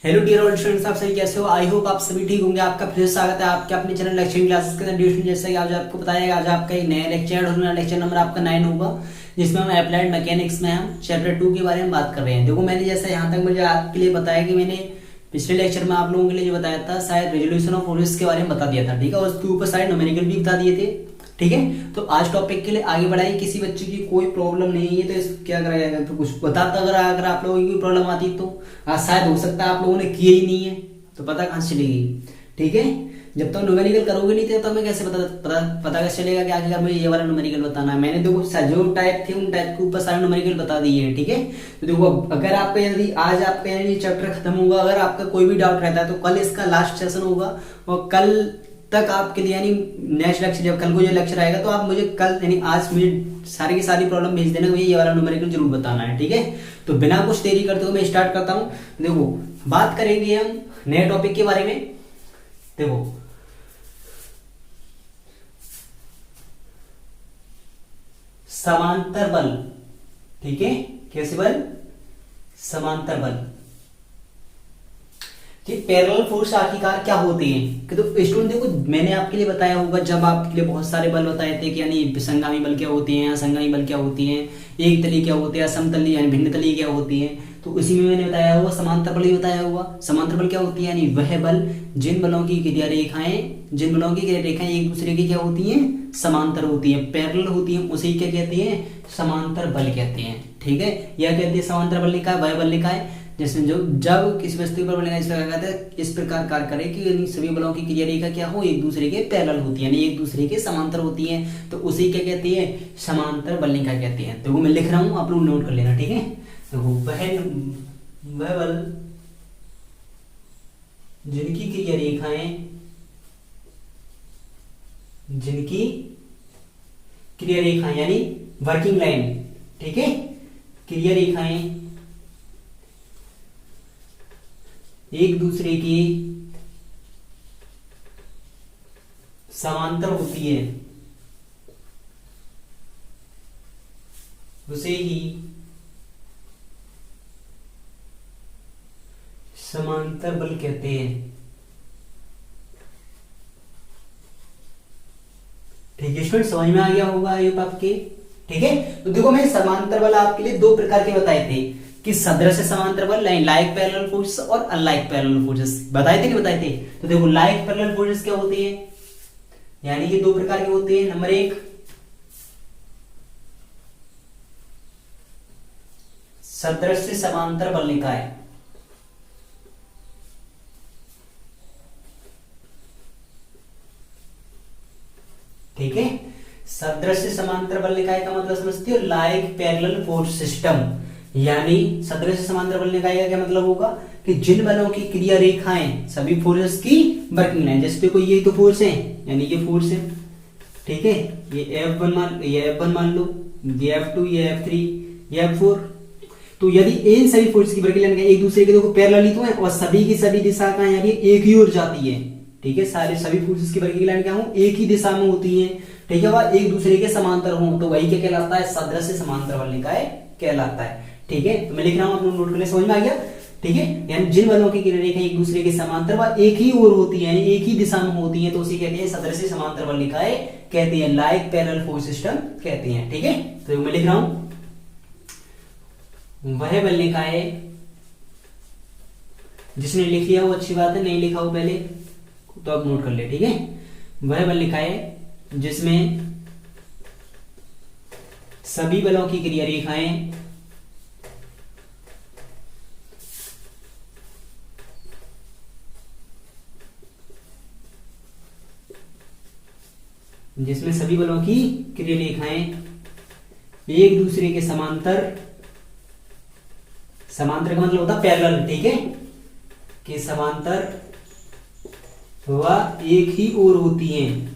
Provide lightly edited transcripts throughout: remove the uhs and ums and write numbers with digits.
Hello dear all students, आप सभी कैसे हो? आई होप आप सभी ठीक होंगे। आपका फिर से स्वागत है आपके अपने चैनल लेक्चरिंग क्लासेस के अंदर। ट्यूशन जैसा कि आज आपको बताया, आज आपका एक नया लेक्चर होगा। लेक्चर नंबर आपका 9 होगा, जिसमें हम अप्लाइड मैकेनिक्स में हम चैप्टर 2 के बारे में बात कर रहे हैं। देखो, मैंने जैसा यहाँ तक मुझे आपके लिए बताया कि मैंने पिछले लेक्चर में आप लोगों के लिए जो बताया था, शायद रेजोल्यूशन ऑफ फोर्सेस के बारे में बता दिया था, ठीक है। और उसके ऊपर शायद न्यूमेरिकल भी बता दिए थे, ठीक है। तो आज टॉपिक के लिए आगे बढ़ाइए। किसी बच्चे की कोई प्रॉब्लम नहीं है तो इस क्या करा जाएगा, तो कुछ बताता अगर आप लोगों की प्रॉब्लम आती तो आज शायद हो सकता है आप लोगों ने किए ही नहीं है, तो पता कहाँ से चलेगी, ठीक है। जब तक न्यूमेरिकल करोगे नहीं तो हमें कैसे पता कैसे चलेगा कि आगे मुझे ये वाला न्यूमेरिकल बताना है। मैंने देखो जो टाइप थे उन टाइप के ऊपर सारे न्यूमेरिकल बता दिए हैं, ठीक है। तो देखो, अगर आपका यदि आज आपका यानी चैप्टर खत्म होगा, अगर आपका कोई भी डाउट रहता है तो कल इसका लास्ट सेशन होगा, और कल तक आपके लिए यानी नेक्स्ट लेक्चर, जब कल को जो लेक्चर आएगा तो आप मुझे कल यानी आज मुझे सारी की सारी प्रॉब्लम भेज देना, मुझे ये वाला न्यूमेरिकल जरूर बताना है, ठीक है। तो बिना कुछ देरी करते हुए मैं स्टार्ट करता हूँ। देखो, बात करेंगे हम नए टॉपिक के बारे में। देखो, समांतर बल, ठीक है। कैसे बल? समांतर बल, ठीक। पैरेलल फोर्स आखिरकार क्या होते हैं? कि तो स्टूडेंट देखो, मैंने आपके लिए बताया होगा, जब आपके लिए बहुत सारे बल बताए थे कि यानी विसंगामी बल क्या होते हैं, असंगामी बल क्या होती हैं, एक तली क्या होते हैं, समतली यानी भिन्न तली क्या होती हैं। तो उसी में मैंने बताया हुआ समांतर बल ही बताया हुआ। समांतर बल क्या होती है? यानी वह बल जिन बलों की क्रिया रेखाएं एक दूसरे की क्या होती हैं? समांतर होती है, पैरेलल होती है, उसे क्या कहते हैं? समांतर बल कहते हैं, ठीक है। यह कहते हैं समांतर बल लिखा है, वह बल लिखा है जिसमें जो जब किसी वस्तु पर बल इस प्रकार कार्य करे कि सभी बलों की क्रिया रेखा क्या हो? एक दूसरे के पैरेलल होती है, यानी एक दूसरे के समांतर होती है, तो उसे क्या कहते हैं? समांतर बलनिका कहते हैं। तो वो मैं लिख रहा हूं, आप लोग नोट कर लेना, ठीक है। तो वह बल जिनकी क्रिया रेखाएं यानी वर्किंग लाइन, ठीक है, क्रिया रेखाएं एक दूसरे की समांतर होती है, उसे ही समांतर बल कहते हैं, ठीक है। स्टूडेंट समझ में आ गया होगा ये आपके, ठीक है। तो देखो, मैं समांतर बल आपके लिए दो प्रकार के बताए थे कि सदृश समांतर बल लाइक पैरेलल फोर्सेस और अनलाइक पैरेलल फोर्सेस बताए थे, नहीं बताए थे? तो देखो, लाइक पैरेलल फोर्सेस क्या होते हैं, यानी कि दो प्रकार के होते हैं। नंबर एक, सदृश समांतर बल निकाय, ठीक है। सदृश समांतर बल निकाय का मतलब समझते हो? लाइक पैरेलल फोर्स सिस्टम, यानी सदृश समांतर बल निकाय का क्या मतलब होगा कि जिन बलों की क्रिया रेखाएं सभी फोर्सेस की वर्किंग लाइन, जैसे देखो ये तो फोर्स है, यानी ये फोर्स है, ठीक है। ये F1 मान लो, ये F2, ये F3, ये F4। तो यदि इन सभी फोर्स की वर्किंग लाइन एक दूसरे के देखो पैरेलल ही तो है, और सभी की सभी दिशा का यानी एक ही ओर जाती है, ठीक है। सभी फोर्सेस की वर्किंग लाइन क्या हो? एक ही दिशा में होती है, ठीक है। वह एक दूसरे के समांतर हो, तो वही क्या कहलाता है? सदृश समांतर बल निकाय कहलाता है, ठीक है। तो मैं लिख रहा हूं, आप लोग नोट कर ले, समझ में आ गया, ठीक है। यानी जिन बलों की क्रिया रेखा एक दूसरे के समांतर व एक ही ओर होती है, यानी एक ही दिशा में होती है, तो उसे कहते हैं सदृश समांतर बल निकाय कहते हैं, लाइक पैरेलल फोर्स सिस्टम कहते हैं, ठीक है। तो मैं लिख रहा हूं, वह बल निकाय, जिसने लिख लिया वो अच्छी बात है, नहीं लिखा हो पहले तो आप नोट कर ले, ठीक है। वह बल निकाय जिसमें सभी बलों की क्रिया रेखाएं एक दूसरे के समांतर समांतर का मतलब होता है पैरेलल, ठीक है, कि समांतर व एक ही ओर होती हैं।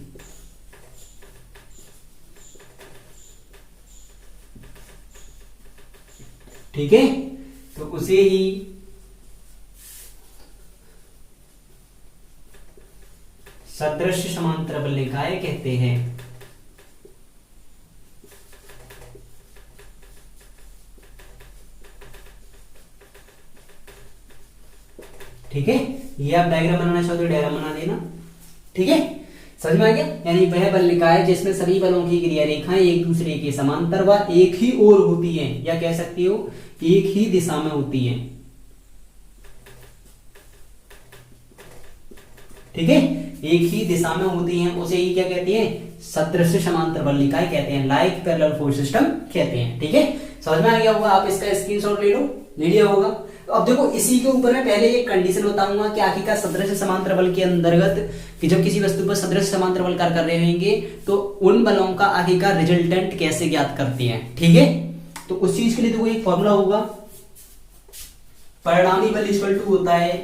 ठीक है, तो उसे ही सदृश समांतर बल निकाय कहते हैं। ठीक है, ये आप डायग्राम बनाना चाहो तो डायग्राम बना देना। ठीक है, समझ में आ गया। यानी वह बल निकाय जिसमें सभी बलों की क्रिया रेखाएं एक दूसरे के समांतर व एक ही ओर होती हैं, या कह सकती हो एक ही दिशा में होती हैं। ठीक है, एक ही दिशा में होती हैं, उसे ही क्या कहते हैं, सदृश समांतर बल निकाय कहते हैं, लाइक पैरेलल फोर्स सिस्टम कहते हैं। ठीक है, समझ में आ गया होगा। आप इसका स्क्रीनशॉट ले लो, ले लिया होगा। तो अब देखो, इसी के ऊपर मैं पहले एक कंडीशन बताऊंगा कि आखिरकार सदृश समांतर बल के अंतर्गत कि जब किसी वस्तु पर सदृश समांतर बल कार्य कर रहे होंगे तो उन बलों का आखिरकार रिजल्टेंट कैसे ज्ञात करते हैं। ठीक है, तो उस चीज के लिए देखो एक फॉर्मूला होगा, परिणामी बल इक्वल टू होता है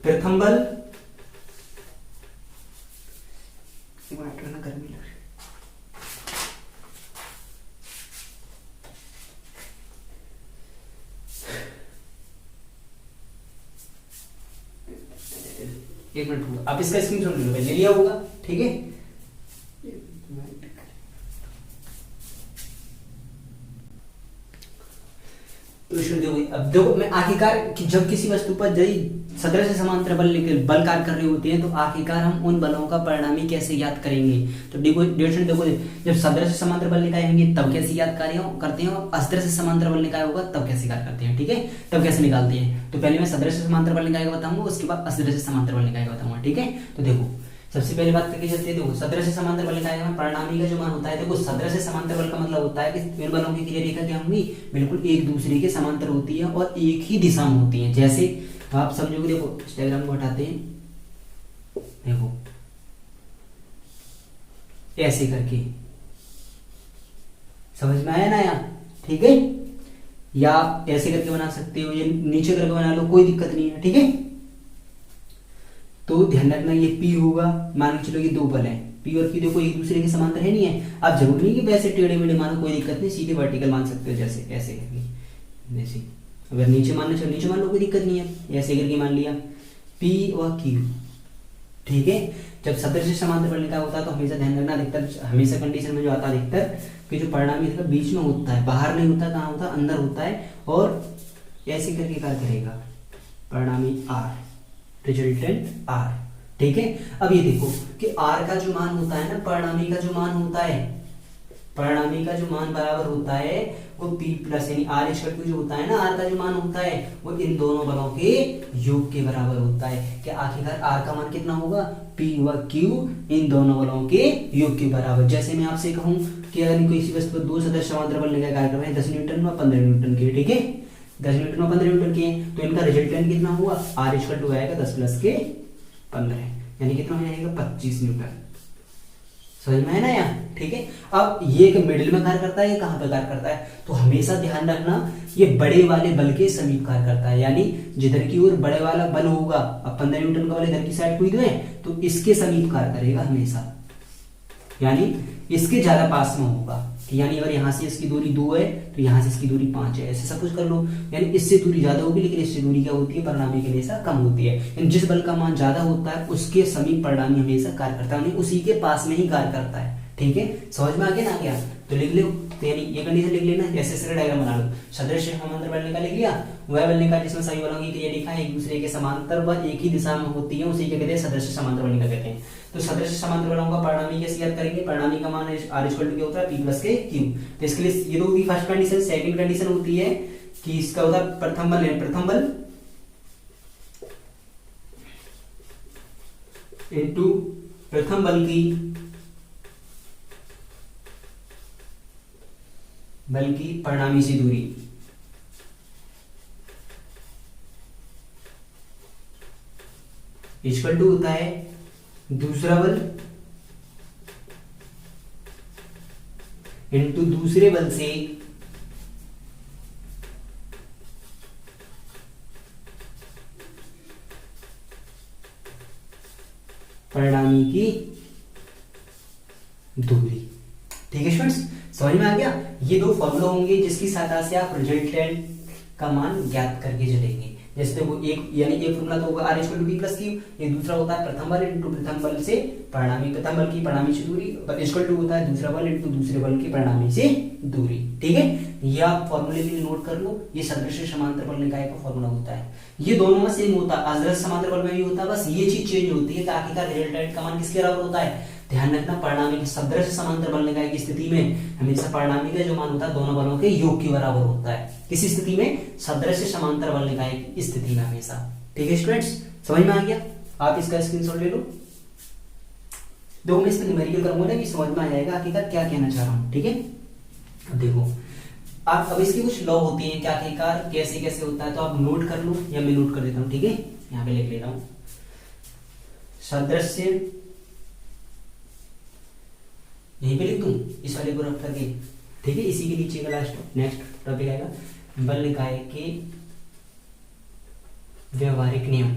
प्रथम बल, गर्मी लग रही, एक मिनट, आप इसका स्क्रीनशॉट ले लो, ले लिया होगा। ठीक है, अब देखो मैं आखिरकार कि जब किसी वस्तु पर सदृश समांतर बल कार्य कर रहे होते हैं तो आखिरकार हम उन बलों का परिणामी कैसे ज्ञात करेंगे। तो देखो जब सदृश समांतर बल निकाय होंगे तब कैसे ज्ञात करते हैं, और असदृश समांतर बल निकाय होगा तब कैसे ज्ञात करते हैं। ठीक है, तब कैसे निकालते हैं, तो पहले मैं सदृश समांतर बल निकाय का बताऊंगा, उसके बाद असदृश समांतर बल निकाय का बताऊंगा। ठीक है, तो देखो सबसे पहले बात करके चलते हैं। देखो सदृश समांतर बल निकाय में परिणामी का जो मान होता है, देखो सदृश समांतर बल का मतलब होता है कि इन बलों की क्रिया रेखा क्या होंगी, बिल्कुल एक दूसरे के समांतर होती है और एक ही दिशा में होती है। जैसे आप समझोगे, देखो इस डायग्राम को हटाते हैं, देखो ऐसे करके, समझ में आया ना यार। ठीक है, या ऐसे करके बना सकते हो, या नीचे करके बना लो, कोई दिक्कत नहीं है। ठीक है, तो ध्यान रखना ये P होगा, मान के चलो ये दो बल है, P और Q देखो एक दूसरे के समांतर है, नहीं है। अब जरूरी नहीं कि वैसे टेढ़े मेढ़े मानो, कोई दिक्कत नहीं, सीधे वर्टिकल मान सकते हो, जैसे ऐसे करके, जैसे अगर नीचे मानना चाहो नीचे मान लो, कोई दिक्कत नहीं है, ऐसे करके मान लिया P और Q। ठीक है, जब सदृश समांतर बल निकाय होता है तो हमेशा ध्यान रखना, अधिकतर हमेशा कंडीशन में जो आता है अधिकतर कि जो परिणामी इसका बीच में होता है, बाहर नहीं होता, कहाँ होता है, अंदर होता है, और ऐसे करके कार्य करेगा, परिणामी R, रिजल्टेंट R। ठीक है, अब ये देखो कि R का जो मान होता है ना, परिणामी का जो मान होता है, परिणामी का जो मान बराबर होता है वो P प्लस यानी R इक्वल टू जो होता है ना, R का जो मान होता है वो इन दोनों बलों के योग के बराबर होता है। क्या आखिरकार R का मान कितना होगा, P व Q इन दोनों बलों के योग के बराबर। जैसे मैं आपसे कहूं कि अगर किसी वस्तु पर दो सदस्य समांतर बल निकाय कार्य कर रहे हैं 10 न्यूटन व 15 न्यूटन के, ठीक है, 10 न्यूटन व 15 न्यूटन के, तो इनका रिजल्टेंट कितना हुआ, R इक्वल टू आएगा 10 प्लस के 15, यानी कितना हो जाएगा 25 न्यूटन। समझ में है ना यार। ठीक है, अब ये एक मिडिल में कार्य करता है, ये कहां पे कार्य करता है, तो हमेशा ध्यान रखना ये बड़े वाले बल के समीप कार्य करता है, यानी जिधर की ओर बड़े वाला बल होगा, अब 15 न्यूटन का बल इधर की साइड कोई है तो इसके समीप कार्य करेगा हमेशा, यानी इसके ज्यादा पास में होगा। यानी अगर यहाँ से इसकी दूरी 2 है तो यहाँ से इसकी दूरी 5 है, ऐसे सब कुछ कर लो, यानी इससे दूरी ज्यादा होगी लेकिन इससे दूरी क्या होती है, परिणामी के हमेशा कम होती है। यानी जिस बल का मान ज्यादा होता है उसके समीप परिणामी हमेशा कार्य करता है, उसी के पास में ही कार्य करता है। ठीक है, समझ में आ गया ना, क्या तो लिख लो, तो यानी ये कंडीशन लिख लेना, ऐसे ऐसे डायग्राम बना लो। सदृश समांतर बल निकाय लिख लिया, वह बल निकाय जिसमें सभी बलों की क्रिया रेखा एक दूसरे के समांतर व एक ही दिशा में होती है, उसी क्या कहते हैं, सदृश समांतर बल निकाय कहते हैं। तो सदृश समांतर बलों का परिणामी कैसे ज्ञात करेंगे, परिणामी का मान R इक्वल टू क्या होता है, P प्लस के Q। तो इसके लिए ये तो होगी फर्स्ट कंडीशन। सेकंड कंडीशन होती है कि इसका होता है प्रथम बल, प्रथम बल इनटू प्रथम बल की परिणामी से दूरी, इक्वल टू होता है दूसरा बल इंटू दूसरे बल से परिणामी की दूरी। ठीक है स्टूडेंट्स, समझ में आ गया। ये दो फॉर्मूला होंगे जिसकी सहायता से आप रिजल्टेंट का मान ज्ञात करके चलेंगे। जैसे देखो एक यानी एक फॉर्मूला तो होगा r equal to b plus q, एक दूसरा होता है प्रथम बल इंटू प्रथम बल से परिणामी, प्रथम बल की परिणामी से दूरी इक्वल टू होता है दूसरा बल इंटू दूसरे बल की परिणामी से दूरी। ठीक है, ये आप फॉर्मूले के लिए नोट कर लो। ये सदृश समांतर बल निकाय का फॉर्मूला होता है। ये दोनों में सेम होता है, अदृश्य समांतर बल में भी होता है, बस ये चीज चेंज होती है कि आखिरकार रिजल्टेंट का मान किसके बराबर होता है। ध्यान रखना, परिणामी के सदृश समांतर बल निकाय की स्थिति में हमेशा परिणामी का जो मान होता है दोनों बलों के योग के बराबर होता है। किसी स्थिति में, सदृश समांतर बल निकाय की स्थिति में हमेशा। ठीक है स्टूडेंट्स, समझ में आ गया। आप इसका स्क्रीनशॉट ले लो। देखो मैं इस पर न्यूमेरिकल करूंगा ना, कि समझ में आ जाएगा आखिरकार क्या कहना चाह रहा हूं। ठीक है, अब देखो आप, अब इसकी कुछ लॉ होती है कि आखिरकार कैसे कैसे होता है, तो आप नोट कर लो या मैं नोट कर देता हूं। ठीक है, यहाँ पे लिख ले रहा हूं, सदृश यहीं पे लिख दूं इस वाले को रख करके। ठीक है, इसी के नीचे का लास्ट नेक्स्ट टॉपिक आएगा बल निकाय के व्यवहारिक नियम।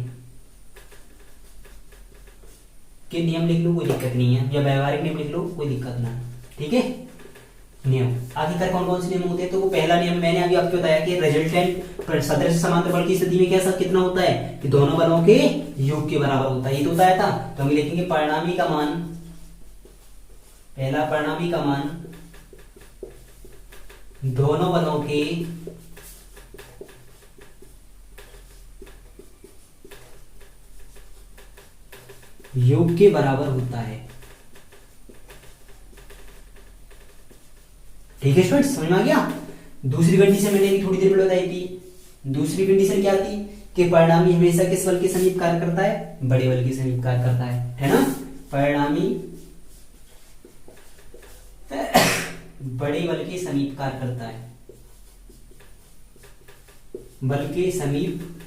के नियम लिख लो, कोई दिक्कत नहीं है, या व्यवहारिक नियम लिख लो, कोई दिक्कत ना। ठीक है, नियम आखिरकार कौन कौन से नियम होते हैं। तो वो पहला नियम मैंने अभी आपको बताया कि रिजल्टेंट सदृश समांतर बल की स्थिति में कैसा कितना होता है कि दोनों बलों के योग के बराबर होता है। ये तो बताया था। तो हम लिखेंगे परिणामी का मान, पहला परिणामी का मान दोनों बलों के योग के बराबर होता है। ठीक है स्टूडेंट्स, समझ में आ गया। दूसरी कंडीशन मैंने अभी थोड़ी देर में बताई थी। दूसरी कंडीशन क्या थी कि परिणामी हमेशा किस बल के समीप कार्य करता है, बड़े बल के समीप कार्य करता है ना। परिणामी बड़े बल के समीप कार्य करता है, बल के समीप,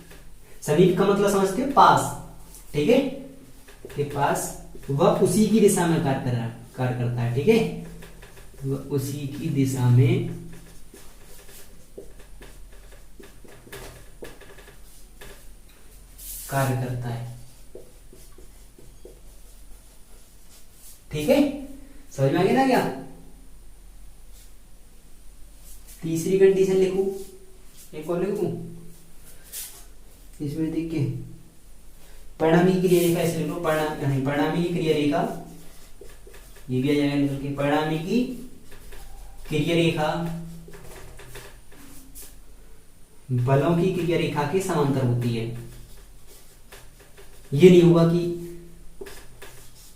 समीप का मतलब समझते हो पास। ठीक है, के पास, वह उसी की दिशा में कार्य करता है। ठीक है, वह उसी की दिशा में कार्य करता है। ठीक है, समझ में आ गया ना क्या। तीसरी कंडीशन लिखू, एक और लिखू इसमें देख के, परिणामी की क्रिया रेखा ऐसे लिखो, परिणामी की क्रिया रेखा, ये भी आ जाएगा निकल के, परिणामी की क्रिया रेखा बलों की क्रिया रेखा के समांतर होती है। ये नहीं होगा कि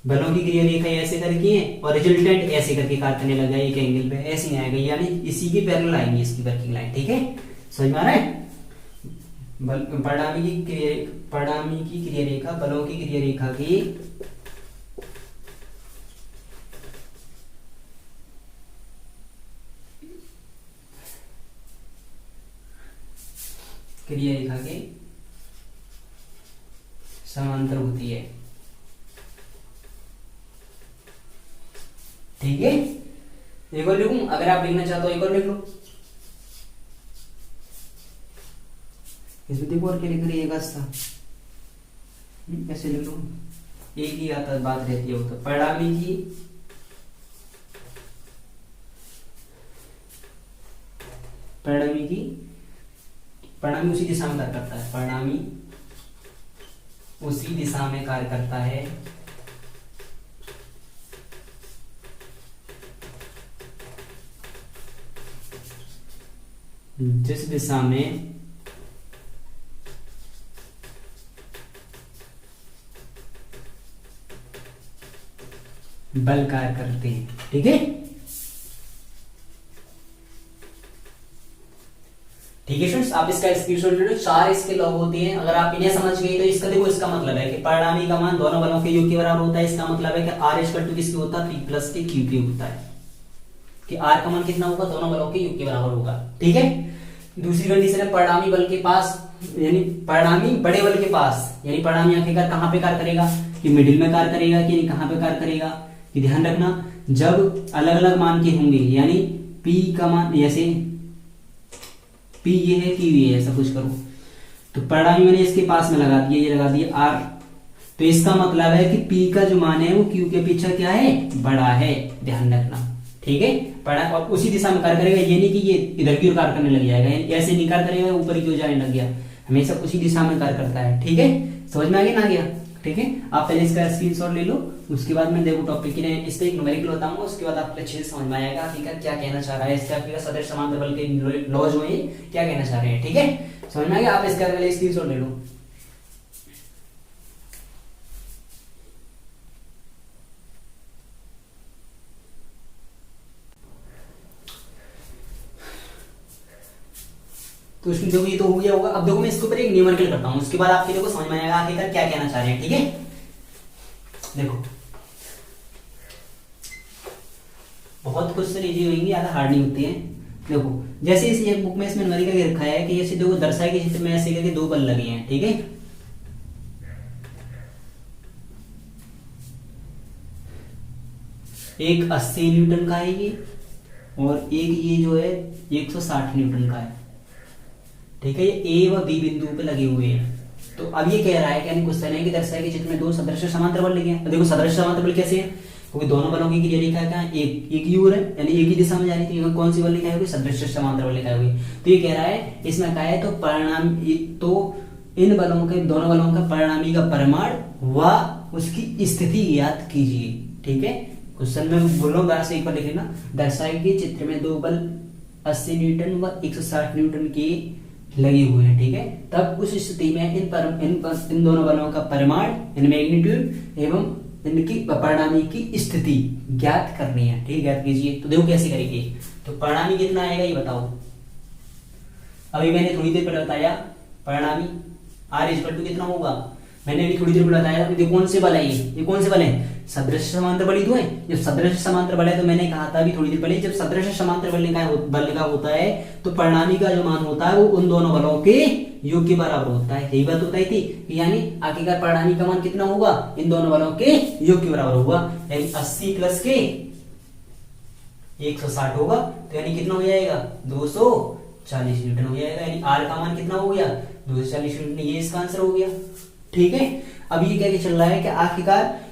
बलों की क्रिया रेखा ऐसे करके है और रिजल्टेंट ऐसे करके कार्य करने लगा एक एंगल पे, ऐसे नहीं आएगा, यानी इसी की पैरेलल आएंगी इसकी वर्किंग लाइन। ठीक है, समझ में आ रहा है। परिणामी की क्रिया रेखा बलों की क्रिया रेखा की क्रिया रेखा के समांतर होती है। ठीक है, एक और लिखूं, अगर आप लिखना चाहते हो एक और लिख लो। इसमें देखो और क्या लिख रही है, ऐसे लिख लो, एक ही आता बात रहती है वो। तो परिणामी उसी दिशा में कार्य करता है, परिणामी उसी दिशा में कार्य करता है जिस दिशा में बल कार्य करते हैं। ठीक है, ठीक है स्टूडेंट्स, आप इसका स्क्रीनशॉट ले लो। 4 इसके लॉग होते हैं, अगर आप इन्हें समझ गए तो इसका देखो, इसका मतलब है कि परिणामी का मान दोनों बलों के योग के बराबर होता है। इसका मतलब है कि r इक्वल टू किसके होता है, p प्लस के q के होता है, कि r का मान कितना होगा, दोनों बलों के योग के बराबर होगा। ठीक है, दूसरी कंडीशन है परिणामी बल के पास, यानी परिणामी बड़े बल के पास, यानी परिणामी आखिरकार कहां पे कार्य करेगा, कि मिडिल में कार्य करेगा कि नहीं, कहां पे कार्य करेगा, कि ध्यान रखना जब अलग अलग मान के होंगे, यानी P का मान जैसे P ये है Q ये है, ऐसा कुछ करो तो परिणामी मैंने इसके पास में लगा दिया, ये लगा दिया R, तो इसका मतलब है कि P का जो मान है वो Q के अपेक्षा क्या है, बड़ा है, ध्यान रखना। ठीक है, पढ़ा और उसी दिशा में कार्य करेगा, ये नहीं कि ये इधर की ओर कार्य करने लग जाएगा, ऐसे नहीं कार्य करेगा ऊपर की ओर जाने लग गया, हमेशा उसी दिशा में कार्य करता है। ठीक है, समझ में आ गया ना, गया। ठीक है, आप पहले इसका स्क्रीनशॉट ले लो, उसके बाद मैं देखो टॉपिक की इस पे एक न्यूमेरिकल बताऊंगा, उसके बाद आपको अच्छे से समझ में आएगा हकीकत क्या कहना चाह रहा है, इसका हकीकत सदस्य समांतर बल के लॉ जो है क्या कहना चाह रहे हैं। ठीक है, समझ में आ गया, आप इसका पहले स्क्रीनशॉट ले लो। तो इसमें देखो ये तो हो गया होगा। अब देखो मैं इसके ऊपर एक न्यूमेरिकल करता हूं, उसके बाद आपके देखो समझ में आएगा आखिरकार क्या कहना चाह रहे हैं। ठीक है, देखो बहुत क्वेश्चन इजी होंगे, ज्यादा हार्ड नहीं होते हैं। देखो जैसे इस बुक में इसमें न्यूमेरिकल रखा है कि जैसे देखो दर्शाए के चित्र में ऐसे करके दो बल लगे हैं। ठीक है, एक 80 न्यूटन का है ये, और एक ये जो है 160 न्यूटन का है। ठीक है, ये ए व बी बिंदु पे लगे हुए हैं। तो अब ये कह रहा है कि क्वेश्चन है कि दर्शाए के चित्र में दो सदृश समांतर बल लगे हैं। तो देखो सदृश समांतर बल कैसे है, क्योंकि दोनों बलों की क्रिया रेखा क्या है, एक ही ओर है, यानी एक ही दिशा में जा रही थी। कौन सी बल लिखा है, सदृश समांतर बल लिखा है। तो ये कह रहा है इसमें क्या है, तो परिणाम, तो इन बलों के दोनों बलों का परिणामी का परिमाण व उसकी स्थिति ज्ञात कीजिए। ठीक है, क्वेश्चन में बोल रहा हूँ, से एक बार लिख लेना। दर्शाए के चित्र में दो बल 80 न्यूटन व 160 न्यूटन के लगे हुए हैं। ठीक है, तब उस स्थिति में इन दोनों बलों का परिमाण, इन मैग्नीट्यूड एवं इनकी परिणामी की स्थिति ज्ञात करनी है। ठीक है, ज्ञात कीजिए। तो देखो कैसे करेंगे, तो परिणामी कितना आएगा ये बताओ। अभी मैंने थोड़ी देर पहले बताया परिणामी R इक्वल टू कितना होगा, मैंने अभी थोड़ी देर पहले बताया। ये कौन से बल है, ये कौन से बल है, सदृश समांतर बल ही तो है। जब सदृश समांतर बल है तो मैंने कहा था अभी थोड़ी देर पहले, जब सदृश समांतर बल का होता है तो परिणामी का जो मान होता है वो उन दोनों बलों के योग के बराबर होता है। यही बात बताई थी, यानी आखिरकार परिणामी का मान कितना होगा, इन दोनों बलों के योग के बराबर होगा। यानी 80 प्लस के 160 होगा, तो यानी कितना हो जाएगा, 240 न्यूटन हो जाएगा। यानी आर का मान कितना हो गया, 240 न्यूटन। ये इसका आंसर हो गया। ठीक है, अब ये क्या चल रहा है कि आखिरकार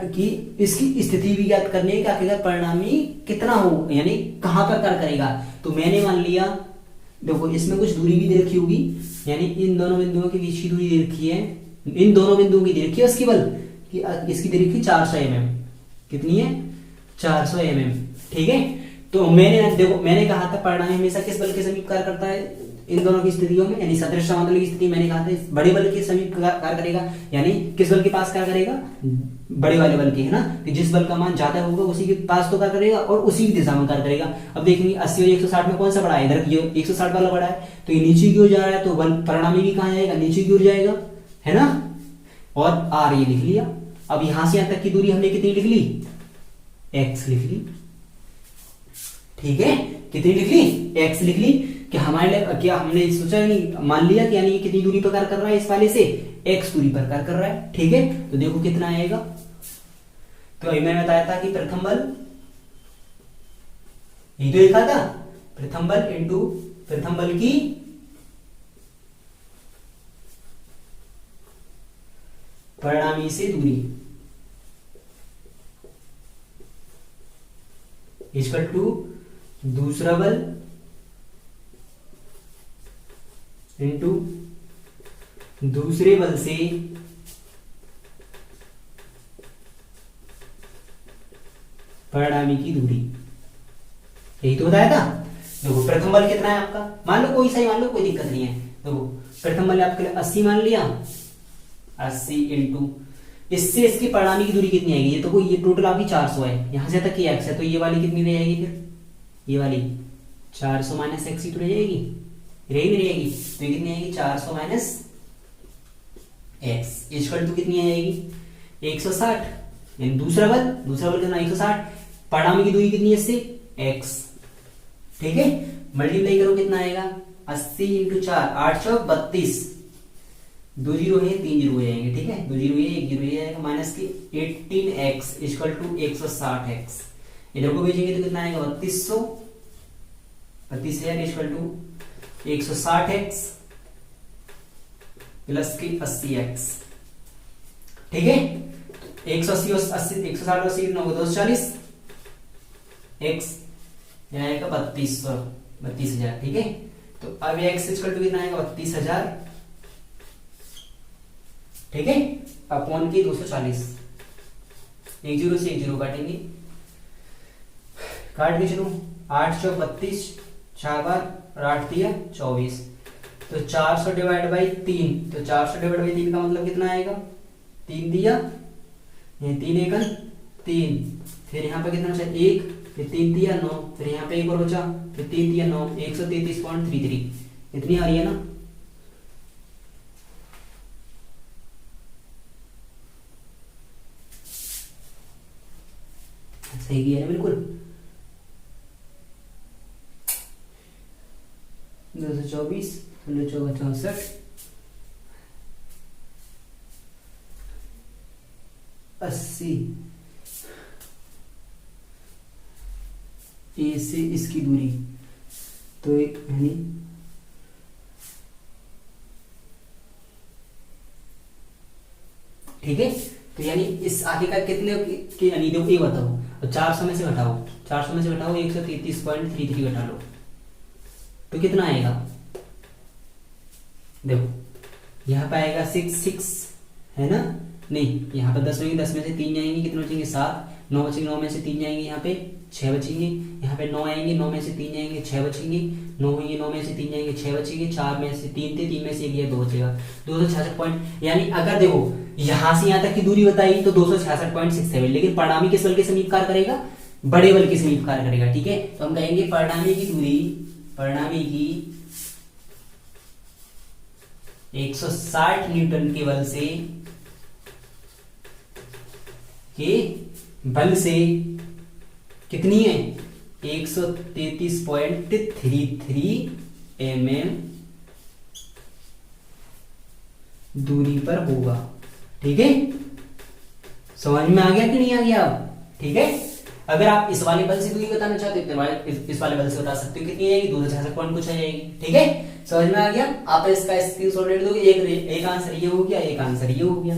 की इसकी स्थिति भी ज्ञात करनी है कि आखिरकार परिणामी कितना हो, यानी कहां पर कार्य करेगा। तो मैंने मान लिया, देखो इसमें कुछ दूरी भी दे रखी होगी, यानी इन दोनों बिंदुओं के बीच की दूरी दे रखी है, इन दोनों बिंदुओं की दे रखी है उसकी बल की, इसकी दे रखी 400 mm। कितनी है, 400 mm। ठीक है, तो मैंने देखो मैंने कहा था परिणामी हमेशा किस बल के समीप कार्य करता है, इन दोनों की स्थितियों में, यानी सदृश समांतर की स्थिति मैंने कहा था बड़े बल के समीप कार्य करेगा, यानी किस बल के पास कार्य करेगा, बड़े वाले बल के, है ना। तो जिस बल का मान ज्यादा होगा उसी के पास तो कार्य करेगा और उसी की दिशा में कार्य करेगा। अब देखेंगे 80 और 160 में कौन सा बड़ा है, इधर 160 वाला बड़ा है, तो ये नीचे की ओर जा रहा है, तो बल परिणामी भी कहां जाएगा, नीचे की ओर जाएगा, है ना। और आर ये लिख लिया। अब यहां से यहां तक की दूरी हमने कितनी लिख ली, एक्स लिख ली। ठीक है, कितनी लिख ली, एक्स लिख ली। कि हमारे लिए क्या हमने सोचा नहीं, मान लिया कि यानी ये कितनी दूरी पर कार्य कर रहा है, इस वाले से एक्स दूरी पर कार्य कर रहा है। ठीक है, तो देखो कितना आएगा। तो अभी मैंने बताया था कि प्रथम बल, ये तो लिखा था, प्रथम बल इंटू प्रथम बल की परिणामी से दूरी इक्वल टू दूसरा बल इंटू दूसरे बल से परिणामी की दूरी। यही तो बताया था। देखो प्रथम बल कितना है आपका, मान लो कोई सही मान लो, कोई दिक्कत नहीं है। देखो प्रथम बल आपके लिए 80 मान लिया, 80 इंटू इससे इसकी परिणामी की दूरी कितनी आएगी, ये तो ये टोटल आपकी 400 है, यहां से तक की एक्स है, तो ये वाली कितनी रह जाएगी, फिर ये वाली 400 माइनस एक्स ही तो रह जाएगी, रहेगी नहीं रहेगी, तो ये कितनी आएगी, 400 माइनस एक्स इक्वल टू कितनी आएगी, 160। यानी दूसरा बल कितना, 160। परिणामी की दूरी कितनी है इससे, एक्स। ठीक है, मल्टीप्लाई करो कितना आएगा, 80 इंटू 4 832, दो जीरो है, तीन जीरो हो जाएंगे, ठीक है, दो जीरो ये, एक जीरो ये आएगा, माइनस की 18x इक्वल टू 160x, इधर को भेजेंगे तो कितना आएगा 3200, 32,000 इक्वल टू 160x प्लस की 80x, ठीक है। 180 और 80, 160 80 9 240 x यहाँ आएगा 3200, 32,000, ठीक है। तो अब x इक्वल टू कितना आएगा 32,000, ठीक है, अपॉन की 240, एक जीरो से एक जीरो काटेंगे, काट के चलो, 8 चौक 32, 4 बार 8 दिया 24, तो 400 डिवाइड बाई 3, तो 400 डिवाइड बाई 3 का मतलब कितना आएगा, 3 दिया, ये 3 एकन 3, फिर यहाँ पे कितना बचा 1, फिर 3 दिया 9, फिर यहाँ पे एक और बचा, फिर 3 दिया 9, 133.33, इतनी आ रही है ना। सही किया है बिल्कुल, 224 64 80, ए से इसकी दूरी, तो यानी ठीक है, तो यानी इस आगे का कितने के, यानी देखो ये बताओ, 400 में से घटाओ, 400 में से घटाओ 133.33 घटा लो, तो कितना आएगा, देखो यहाँ पे आएगा 6 है ना, नहीं यहाँ पे 10 होंगे, 10 में से 3 जाएंगे, कितने बचेंगे 7, 9 बचेंगे, 9 में से 3 जाएंगे, यहाँ पे 6 बचेंगे, यहाँ पे 9 आएंगे, 9 में से 3 जाएंगे 6 बचेंगे, 9 होंगे, 9 में से 3 जाएंगे 6 बचेंगे, 4 में से 3 थे, 3 में से 1 गया 2 बचेगा, 266 पॉइंट, यानी अगर देखो यहाँ से यहाँ तक की दूरी बताई तो 266.67, लेकिन परिणामी किस बल के समीप कार्य करेगा, बड़े बल के समीप कार्य करेगा, ठीक है। तो हम कहेंगे परिणामी की दूरी, परिणामी की 160 न्यूटन के बल से, के बल से कितनी है 133.33 mm दूरी पर होगा, ठीक है। समझ में आ गया कि नहीं आ गया अब, ठीक है। अगर आप इस वाले बल से दूरी बताना चाहते हो तो इस वाले बल से बता सकते हो, कितनी आएगी 266 पॉइंट कुछ आ जाएगी, ठीक है। समझ में आ गया, आप इसका स्क्रीनशॉट ले लो, एक आंसर ये हो गया, एक आंसर ये हो गया,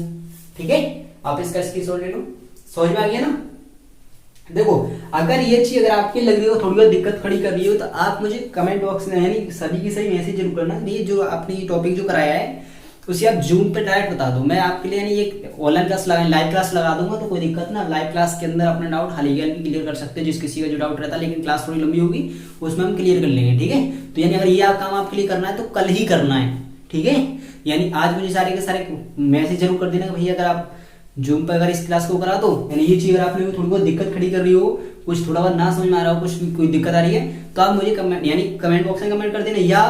ठीक है। आप इसका स्क्रीनशॉट ले लो, समझ में आ गया ना। देखो अगर ये चीज अगर आपके लग रही हो थोड़ी बहुत दिक्कत खड़ी कर रही हो तो आप मुझे कमेंट बॉक्स में यानी सभी की सही मैसेज जरूर करना, ये जो आपने टॉपिक जो कराया है उसे आप जूम पे डायरेक्ट बता दो, मैं आपके लिए यानी एक ऑनलाइन क्लास लगा, लाइव क्लास लगा दूंगा, तो कोई दिक्कत ना, लाइव क्लास के अंदर अपना डाउट हाल ही क्लियर कर सकते हैं, जिस किसी का जो डाउट रहता है, लेकिन क्लास थोड़ी लंबी होगी उसमें हम क्लियर कर लेंगे, ठीक है। तो यानी अगर ये आप काम आपके लिए करना है तो कल ही करना है, ठीक है। यानी आज मुझे सारे के सारे मैसेज जरूर कर देना कि भैया अगर आप जूम पर अगर इस क्लास को करा दो, यानी ये चीज अगर आपने थोड़ी बहुत दिक्कत खड़ी कर रही हो, कुछ थोड़ा बहुत ना समझ में आ रहा हो, कुछ कोई दिक्कत आ रही है, तो आप मुझे कमेंट यानी कमेंट बॉक्स में कमेंट कर देना, या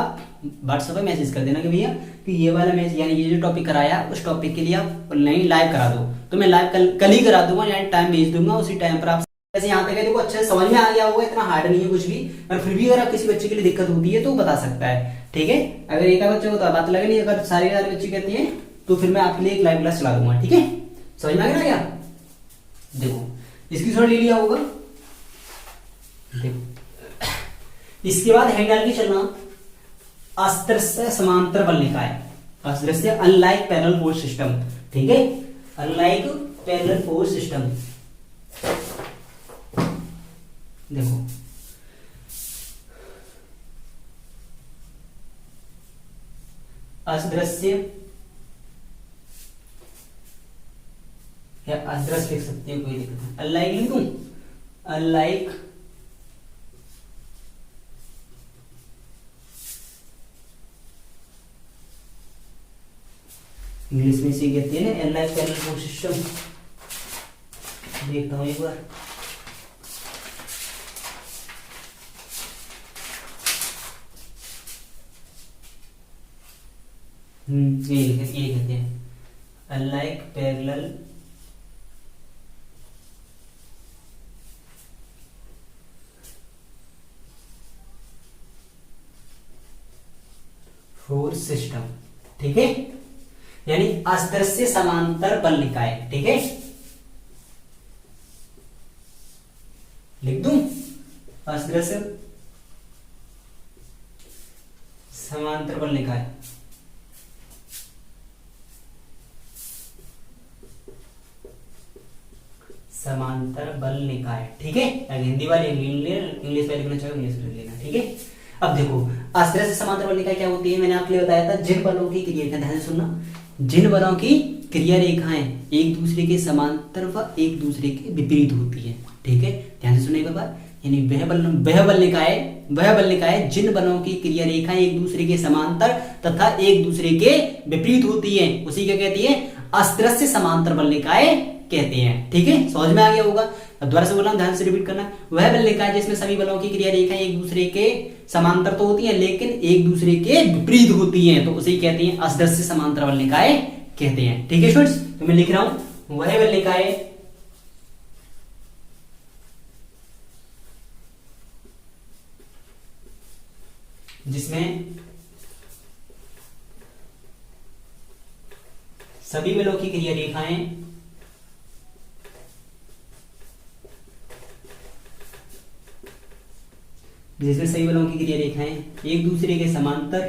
व्हाट्सएप पे मैसेज कर देना कि भैया कि ये वाला मैसेज यानी ये जो टॉपिक कराया उस टॉपिक के लिए आप नहीं लाइव करा दो, तो मैं लाइव कल ही करा दूंगा, यानी टाइम भेज दूंगा, उसी टाइम पर आप जैसे यहाँ तक है देखो अच्छे समझ में आ गया होगा, इतना हार्ड नहीं है कुछ भी, और फिर भी अगर आप किसी बच्चे के लिए दिक्कत होती है तो बता सकता है, ठीक है। अगर एक बच्चे को तो बात लगे नहीं, अगर सारे बच्चे कहती है तो फिर मैं आपके लिए एक लाइव क्लास चला दूंगा, ठीक है। समझ में आ गया ना क्या, देखो इसकी थोड़ा ले लिया होगा, देखो इसके बाद हैंड डाल के चलना, अदृश्य समांतर बल लिखा है, अदृश्य अनलाइक पैरेलल फोर्स सिस्टम, ठीक है, अनलाइक पैरेलल फोर्स सिस्टम। देखो अदृश्य या अदृश्य लिख सकते हो, कोई दिक्कत नहीं, अनलाइक लिख दूं, अनलाइक इंग्लिश में इसे कहते हैं ना अनलाइक पैरेलल फोर्स सिस्टम। देखता हूं एक बार, ये कहते हैं अनलाइक पैरेलल फोर्स सिस्टम, ठीक है। यानी अदृश्य समांतर बल निकाय। ठीक है, लिख दूं, अदृश्य समांतर बल निकाय। समांतर बल निकाय। ठीक है, हिंदी वाले इंग्लिश वाले लिखना चाहिए, इंग्लिश में लेना। ठीक है, अब देखो अदृश्य समांतर बल निकाय क्या होती है, मैंने आपके लिए बताया था, जिन बलों की क्रिया रेखा, ध्यान से सुनना, जिन बलों की क्रिया रेखाएं एक दूसरे के समांतर व एक दूसरे के विपरीत होती है। ठीक है, ध्यान से सुनने एक बार, यानी वह बल निकाय जिन बलों की क्रिया रेखाएं एक दूसरे के समांतर तथा एक दूसरे के विपरीत होती है, उसी क्या कहती है, अदृश्य समांतर बल निकाय कहते हैं। ठीक है, समझ में आ गया होगा। अब दोबारा से बोल रहा हूं, ध्यान से रिपीट करना। वह बल निकाय जिसमें सभी बलों की क्रिया रेखाएं एक दूसरे के समांतर तो होती हैं लेकिन एक दूसरे के विपरीत होती हैं, तो उसे कहते हैं अदृश्य समांतर बल निकाय कहते हैं। ठीक है स्टूडेंट्स, तो मैं लिख रहा हूं, वह बल निकाय जिसमें सभी बलों की क्रिया रेखाएं जिसमें सभी बलों की क्रिया रेखाएं एक दूसरे के समांतर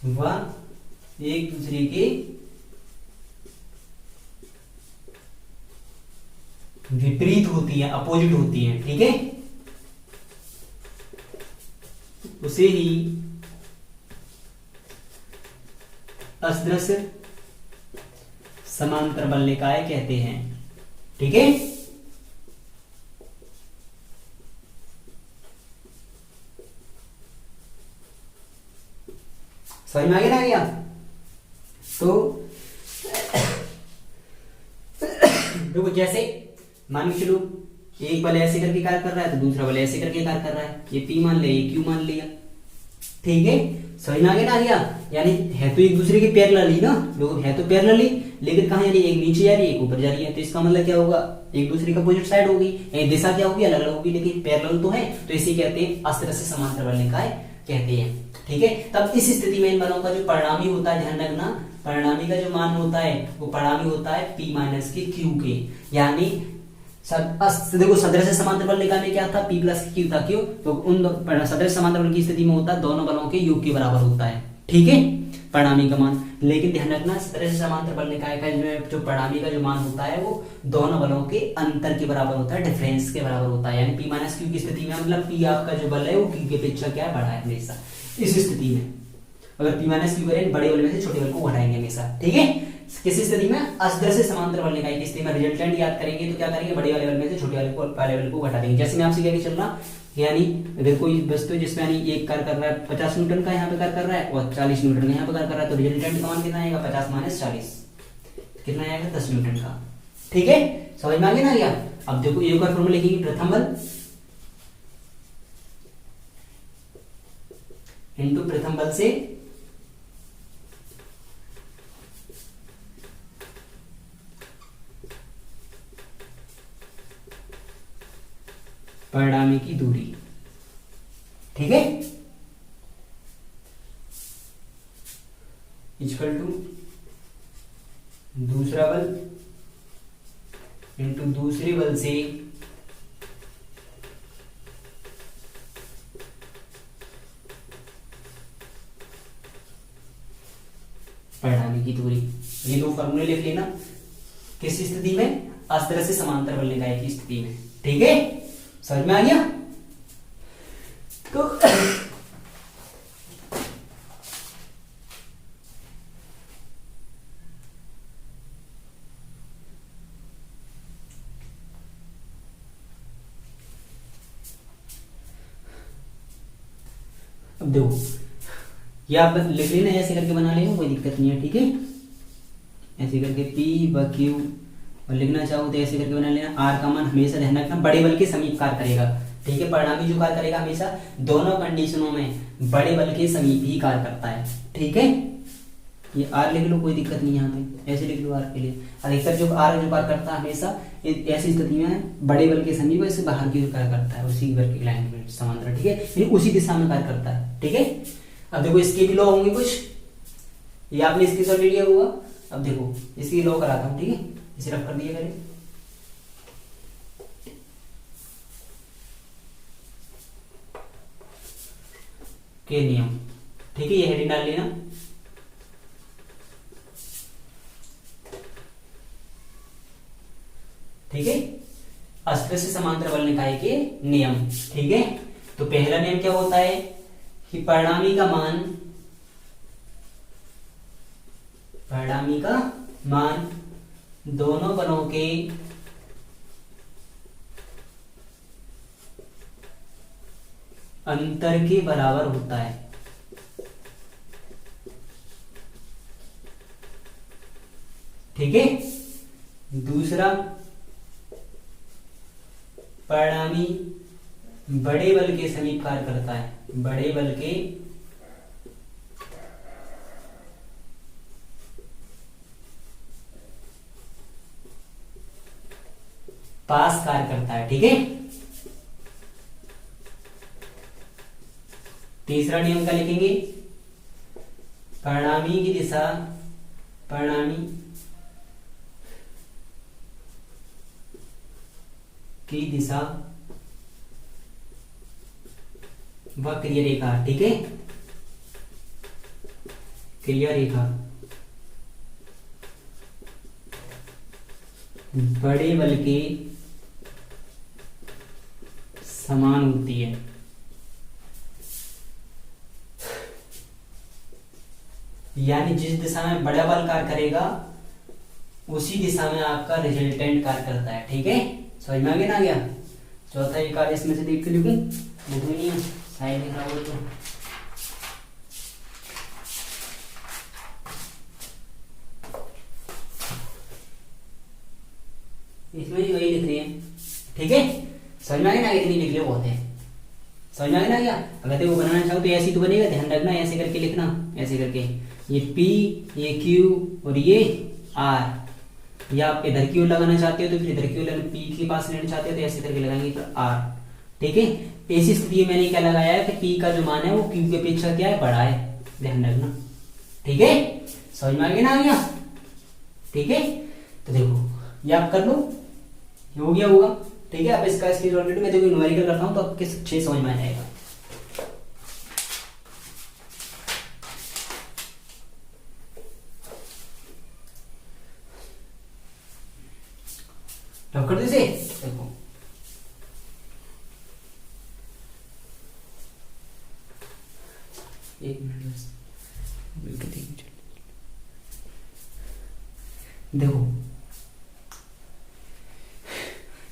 व एक दूसरे के विपरीत होती है, अपोजिट होती है। ठीक है, उसे ही अदृश्य समांतर बल निकाय कहते हैं। ठीक है, समझ में आ गया ना गया? तो देखो जैसे मान के चलो एक बल ऐसे करके कार्य कर रहा है तो दूसरा बल ऐसे करके कार्य कर रहा है, ये P मान लिया, ये Q मान लिया। ठीक है, समझ में आ गया ना गया? यानी है तो एक दूसरे के पैरेलल ही ना, देखो है तो पैरेलल ही, लेकिन कहां जा रही है, एक नीचे जा रही है एक ऊपर जा रही है, तो इसका मतलब क्या होगा, एक दूसरे का अपोजिट साइड होगी, दिशा क्या होगी, अलग अलग होगी, लेकिन पैरेलल तो है, तो इसे कहते हैं अदृश्य समांतर बल निकाय कहते हैं। ठीक है, तब इस स्थिति में इन बलों का जो परिणामी होता है, ध्यान रखना, परिणामी का जो मान होता है वो परिणामी होता है P माइनस के Q के, यानी देखो सदृश समांतर बल निकाय में क्या था, P प्लस Q था, क्यों, तो उन सदृश समांतर बल की स्थिति में होता है दोनों बलों के योग के बराबर होता है। ठीक है, परिणामी का मान, लेकिन ध्यान रखना सदृश समांतर बल निकाय का जो परिणामी का जो मान होता है वो दोनों बलों के अंतर के बराबर होता है, डिफरेंस के बराबर होता है, यानी P माइनस Q की स्थिति में मतलब P आपका जो बल है वो Q की अपेक्षा क्या है, बड़ा है हमेशा। इस स्थिति में अगर P माइनस Q करें, बड़े बल में से छोटे बल को घटाएंगे हमेशा। ठीक है, किसी स्थिति में अदृश्य समांतर बल निकाय की स्थिति में रिजल्टेंट याद करेंगे तो क्या करेंगे, बड़े वाले बल में से छोटे वाले को पहले बल को घटा देंगे। जैसे मैं आपसे क्या चल रहा, यानी अगर कोई वस्तु जिसमें यानी एक कार्य कर रहा है 50 न्यूटन का यहाँ पे कार्य कर रहा है और 40 न्यूटन का यहाँ पे कार्य कर रहा है, तो रिजल्टेंट का मान कितना आएगा, 50 माइनस 40 कितना आएगा, 10 न्यूटन का। ठीक है, समझ में आ गया ना गया? अब देखो एक और फॉर्मूला लिखेंगे, प्रथम बल इंटू प्रथम बल से परिणामी की दूरी। ठीक है, इक्वल टू दूसरा बल इंटू दूसरे बल से परिणामी की दूरी। ये दो फॉर्मूले लिख लेना, किस स्थिति में, अदृश्य समांतर बल निकाय की स्थिति में। ठीक है, समझ में आ गया? तो अब देखो ये आप लिख लेना, ऐसे करके बना लेना, कोई दिक्कत नहीं है। ठीक है, ऐसे करके P व Q, और लिखना चाहो तो ऐसे करके बना लेना। R का मान हमेशा ध्यान रखना बड़े बल के समीप कार्य करेगा। ठीक है, परिणामी जो कार्य करेगा हमेशा दोनों कंडीशनों में बड़े बल के समीप ही कार्य करता है। ठीक है, ये R लिख लो, कोई दिक्कत नहीं, यहाँ पे ऐसे लिख लो R के लिए। अधिकतर जो R जो कार्य करता है हमेशा ऐसी स्थिति में बड़े बल के समीप से बाहर की ओर कार्य करता है, उसी बल की लाइन में समांतर। ठीक है, उसी दिशा में कार्य करता है। ठीक है, अब देखो इसके भी लॉ होंगे कुछ, ये आपने इसकी शॉट ले लिया होगा। अब देखो इसकी लॉ कराता हूँ, ठीक है, इसे रफ कर दिया करें। के नियम, ठीक है, ये हेडिंग डाल लेना। ठीक है, अस्पृश्य समांतर बल निकाय के नियम। ठीक है, तो पहला नियम क्या होता है कि परिणामी का मान दोनों बलों के अंतर के बराबर होता है। ठीक है, दूसरा, परिणामी बड़े बल के समीप कार्य करता है, बड़े बल के पास कार्य करता है। ठीक है, तीसरा नियम का लिखेंगे, परिणामी की दिशा, परिणामी की दिशा व क्रिया रेखा। ठीक है, क्रिया रेखा बड़े बल के समान होती है। यानी जिस दिशा में बड़ा बल कार्य करेगा उसी दिशा में आपका रिजल्टेंट कार्य करता है। ठीक है, समझ में आ गया ना? आ गया। चौथा एक कार्य इसमें से देख के लिखूं, बुक में नहीं है, साइड लिखा हो तो इसमें भी वही लिख रही है। ठीक है, समझ में आ गया ना? इतनी लिख लियो बहुत है, समझ में आ गया ना? क्या अगर देखो बनाना चाहो तो ऐसे ही तो बनेगा, ध्यान रखना, ऐसे करके लिखना, ऐसे करके, ये P, ये Q और ये R। या आप इधर की ओर लगाना चाहते हो तो फिर इधर की ओर P के पास लेना चाहते हो तो ऐसे करके लगाएंगे तो R। ठीक है, ऐसी स्थिति मैंने क्या लगाया है कि P का जो मान है वो Q की अपेक्षा क्या है, बड़ा है, ध्यान रखना। ठीक है, समझ में आ गया ना? आ गया। ठीक है, तो देखो ये आप कर लो, हो गया होगा। ठीक है, अब इसका स्क्रीनशॉट ले लो, मैं देखो न्यूमेरिकल करता हूँ तो आपके अच्छे समझ में आ जाएगा। रब कर दीजिए, देखो एक मिनट देखो,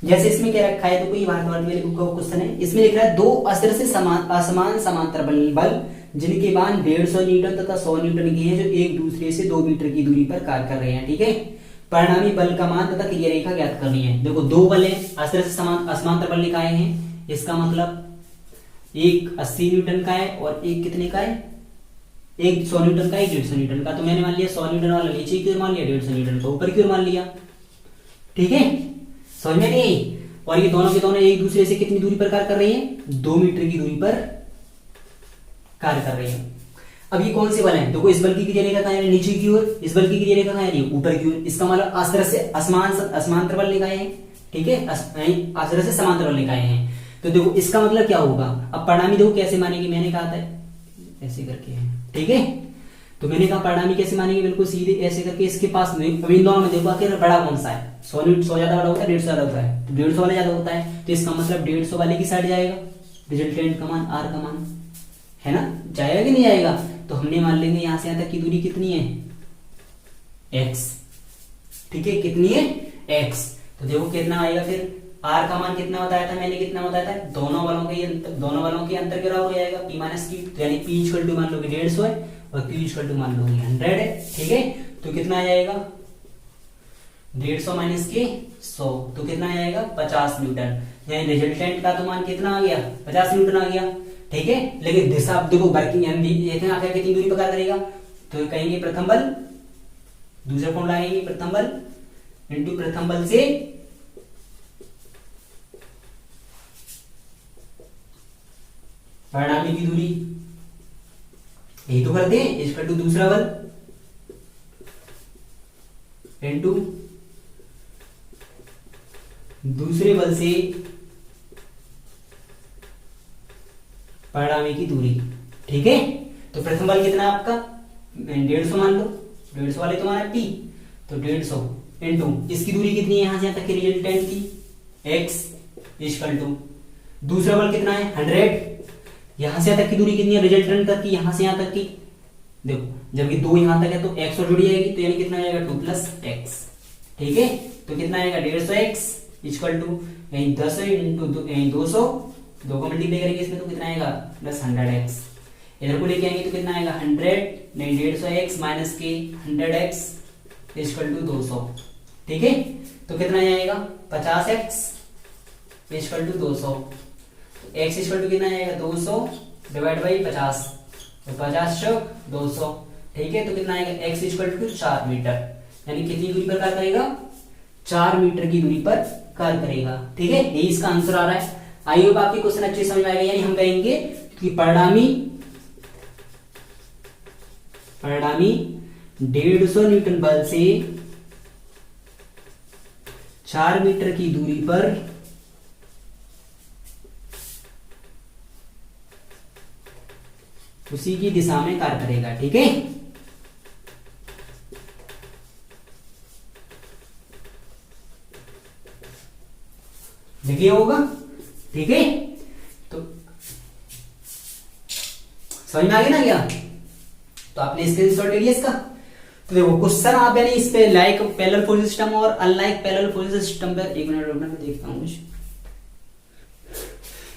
जैसे इसमें क्या रखा है, तो कोई भारत में क्वेश्चन है, इसमें लिख रहा है दो अस्त्र समान असमान समांतर बल जिनके मान 150 न्यूटन तथा 100 न्यूटन के हैं, जो एक दूसरे से 2 मीटर की दूरी पर कार्य कर रहे हैं। ठीक है, परिणामी बल का मान तथा क्रिया रेखा ज्ञात करनी है। देखो दो बल है, अस्त्र से समांतर बल निकाय हैं, इसका मतलब एक 80 न्यूटन का है और एक कितने का है, एक 100 न्यूटन का, एक 150 न्यूटन का। तो मैंने मान लिया 100 न्यूटन वाला नीचे की ओर मान लिया, 150 न्यूटन का ऊपर की ओर मान लिया। ठीक है, समझ में नहीं? और ये दोनों के दोनों एक दूसरे से कितनी दूरी पर कार्य कर रही हैं, 2 मीटर की दूरी पर कार्य कर रही हैं। अब ये कौन से बल हैं? देखो इस बल की क्रिया रेखा कहाँ है, नीचे की ओर, इस बल की क्रिया रेखा कहाँ है, ऊपर की ओर। इसका मतलब अस्त्र से असमांतर बल निकाय हैं। ठीक है, अस्त्र से समांतर बल निकाय हैं। तो देखो इसका मतलब क्या होगा, अब परिणामी देखो कैसे मानेंगे, मैंने कहा था ऐसे करके है। ठीक है, तो मैंने कहा परिणामी कैसे मानेंगे, बिल्कुल सीधे ऐसे करके, इसके पास में इन दोनों में देखो आखिर बड़ा कौन सा है, 100 ज्यादा बड़ा होता है, 150 ज्यादा होता है, तो 150 वाला ज्यादा होता है, तो इसका मतलब 150 वाले की साइड जाएगा, रिजल्टेंट का मान R का मान है ना, जाएगा कि नहीं जाएगा? तो हमने मान लेंगे यहां से यहां तक की दूरी कितनी है, x। ठीक है, कितनी है, x। तो देखो कितना आएगा फिर, R का मान कितना बताया था मैंने, कितना बताया था, दोनों वालों के अंतर के बराबर हो जाएगा, P माइनस Q, तो यानी P इक्वल टू मान लो 150 है और Q इक्वल टू मान लो 100 है। ठीक है, तो कितना आ जाएगा, 150 माइनस के 100, तो कितना आ जाएगा 50 न्यूटन। यानी रिजल्टेंट का तो मान कितना आ गया, 50 न्यूटन आ गया। ठीक है, लेकिन दिशा आप देखो वर्किंग आखिर कितनी दूरी पर कार्य करेगा, तो कहेंगे प्रथम बल, दूसरा फॉर्मूला आएंगे प्रथम बल इंटू प्रथम बल से परिणामी की दूरी, यही तो करते हैं, इक्वल टू दूसरा बल इनटू दूसरे बल से परिणामी की दूरी। ठीक है, तो प्रथम बल कितना है आपका 150 मान लो, 150 वाले तो हमारा P, तो 150 इनटू इसकी दूरी कितनी है यहां से यहां तक की रिजल्टेंट की x इक्वल टू दूसरा बल कितना है 100, यहां से यहां तक की दूरी कितनी है रिजल्टेंट तक की, यहां से यहां तक की देखो जबकि 2 यहां तक है तो x और जुड़ी जाएगी, तो यानी कितना आएगा 2 प्लस x। ठीक है, तो कितना आएगा 150x इक्वल टू यही 10 इंटू 200, 2 को मल्टीप्लाई करेंगे इसमें तो कितना आएगा प्लस 100x। इधर को लेके आएंगे तो कितना आएगा 100 नहीं 150x माइनस के 100x इक्वल टू 200। ठीक है, तो कितना आएगा 50x equal to 200, x equal to कितना आएगा 200 डिवाइड बाई 50, तो 50 चौक 200। ठीक है, तो कितना आएगा x इक्वल टू 4 मीटर, यानी कितनी दूरी पर कार्य करेगा 4 मीटर की दूरी पर कार्य करेगा। ठीक है, यही इसका आंसर आ रहा है। आई होप आपकी क्वेश्चन अच्छे समझ में आएगा, यानी हम कहेंगे कि परिणामी 150 न्यूटन बल से 4 मीटर की दूरी पर उसी की दिशा में कार्य करेगा। ठीक है, देखिए होगा। ठीक है, तो समझ में आ गया ना क्या, तो आपने स्क्रीनशॉट ले लिया इसका। तो देखो क्वेश्चन आप यानी इस पे लाइक पैरेलल फोर्स सिस्टम और अनलाइक पैरेलल फोर्स सिस्टम पे एक मिनट रुकना, मैं देखता हूँ।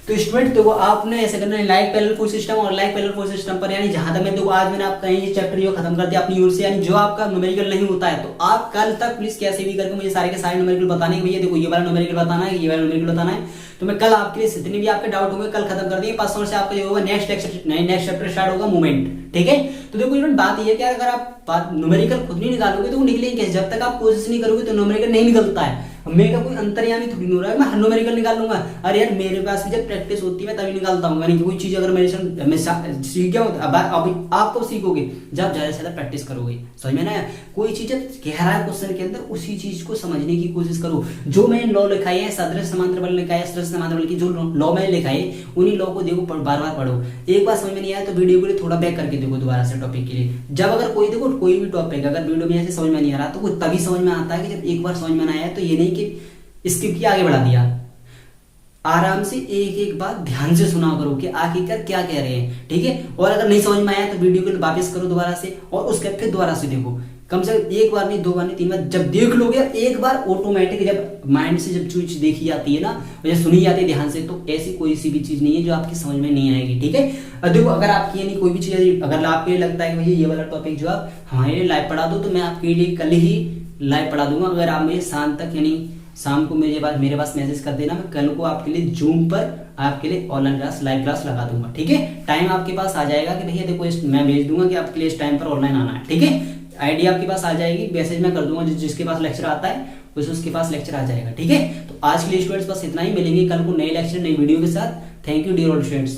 तो स्टूडेंट देखो आपने ऐसे करना है लाइक पैरेलल फोर्स सिस्टम और लाइक पैरेलल फोर्स सिस्टम पर, यानी जहां तक मैं देखो आज मैंने आपका ये चैप्टर जो खत्म कर दिया अपनी ओर से, यानी जो आपका न्यूमेरिकल नहीं होता है तो आप कल तक प्लीज कैसे भी करके मुझे सारे के सारे न्यूमेरिकल बताने के, भैया देखो ये वाला न्यूमेरिकल बताना है, ये वाला न्यूमेरिकल बताना है, तो मैं कल आपके लिए जितने भी आपके डाउट होंगे कल खत्म कर दिए। 5 से आपका जो होगा नेक्स्ट चैप्टर स्टार्ट होगा मूवमेंट। ठीक है, तो देखो स्टूडेंट बात ये है कि अगर आप न्यूमेरिकल खुद नहीं निकालोगे तो वो निकलेंगे कैसे, जब तक आप कोशिश नहीं करोगे तो न्यूमेरिकल नहीं निकलता है। मेरा कोई अंतर्यामी थोड़ी नहीं हो रहा है मैं हर न्यूमेरिकल निकाल लूंगा। अरे यार मेरे पास भी जब प्रैक्टिस होती है मैं तभी निकालता हूँ, यानी कोई चीज अगर मेरे से सीख गया हूं अब आप कब सीखोगे जब ज्यादा से ज्यादा प्रैक्टिस करोगे। समझ में ना, कोई चीज कह रहा है क्वेश्चन के अंदर उसी चीज को समझने की कोशिश करो। जो मैंने लॉ लिखाई है सदृश समांतर बल लिखा है, सदृश समांतर बल की जो लॉ मैंने लिखा है उन्हीं लॉ को देखो बार बार पढ़ो। एक बार समझ में नहीं आया तो वीडियो को थोड़ा बैक करके देखो दोबारा से टॉपिक के लिए। जब अगर कोई देखो कोई भी टॉपिक अगर वीडियो में ऐसे समझ में नहीं आ रहा तो वो तभी समझ में आता है कि जब एक बार समझ में ना आया, तो ये नहीं कि स्किप किया आगे बढ़ा दिया। आराम से एक एक बात ध्यान से सुना करो कि आखिरकार क्या कह रहे हैं। ठीक है, और अगर नहीं समझ में आया तो वीडियो को वापस करो दोबारा से और उसके फिर दोबारा से देखो, कम से कम एक बार नहीं 2 बार नहीं 3 बार। जब देख लोगे एक बार ऑटोमेटिक जब माइंड से जब चीज देखी जाती है ना, जब सुनी जाती है ध्यान से, तो ऐसी कोई सी भी चीज नहीं है जो आपकी समझ में नहीं आएगी। ठीक है, देखो अगर आपकी यानी कोई भी चीज अगर आपके लगता है कि भैया ये वाला टॉपिक जो आप हमारे लाइव पढ़ा दो, तो मैं आपके लिए कल ही लाइव पढ़ा दूंगा। अगर आप मुझे शाम तक यानी शाम को मेरे पास मैसेज कर देना, मैं कल को आपके लिए जूम पर आपके लिए ऑनलाइन क्लास लाइव क्लास लगा दूंगा। ठीक है, टाइम आपके पास आ जाएगा कि भैया देखो मैं भेज दूंगा कि आपके लिए इस टाइम पर ऑनलाइन आना है। ठीक है, आईडी आपके पास आ जाएगी, मैसेज मैं कर दूंगा, जिसके पास लेक्चर आता है उसके पास लेक्चर आ जाएगा। ठीक है, तो आज के लिए स्टूडेंट्स बस इतना ही, मिलेंगे कल को नए लेक्चर नई वीडियो के साथ। Thank you dear all students.